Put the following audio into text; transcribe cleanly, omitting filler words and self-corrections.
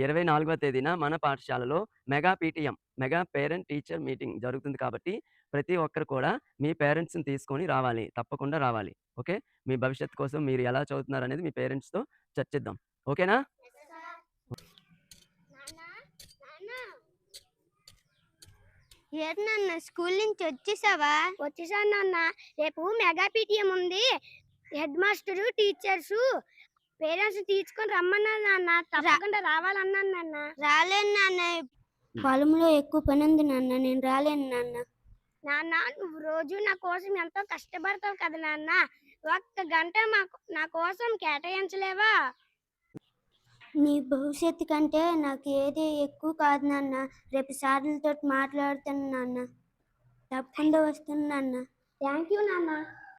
24వ తేదీన మన పాఠశాలలో mega PTM, mega parent teacher meeting జరుగుతుంది కాబట్టి, ప్రతి ఒక్కరు కూడా మీ పేరెంట్స్‌ని తీసుకొని రావాలి. తప్పకుండా రావాలి. ఓకే. మీ భవిష్యత్తు కోసం మీరు ఎలా చదువుతున్నారనేది మీ పేరెంట్స్‌తో చర్చిద్దాం. ఓకేనా? నాన్న నాన్న ఏంటి నాన్న స్కూల్ నుంచి వచ్చేసావా? వచ్చేసాను నాన్న. రేపు మెగా పీటీఎం ఉంది. హెడ్ మాస్టరు టీచర్స్ పేరెంట్స్ తీసుకొని రమ్మన్నారు నాన్న. తప్పకుండా రావాలన్నాను నాన్న. రాలేను నాన్న. పొలంలో ఎక్కువ పని ఉంది నాన్న, నేను రాలేను నాన్న. నాన్న నువ్వు రోజు నా కోసం ఎంతో కష్టపడతావు కదా నాన్న. ఒక్క గంట నా కోసం కేటాయించలేవా? నీ భవిష్యత్తు కంటే నాకు ఏది ఎక్కువ కాదు నాన్న. రేపు సార్లతో మాట్లాడుతాను నాన్న. తప్పకుండా వస్తాను నాన్న. థ్యాంక్ యూ నాన్న.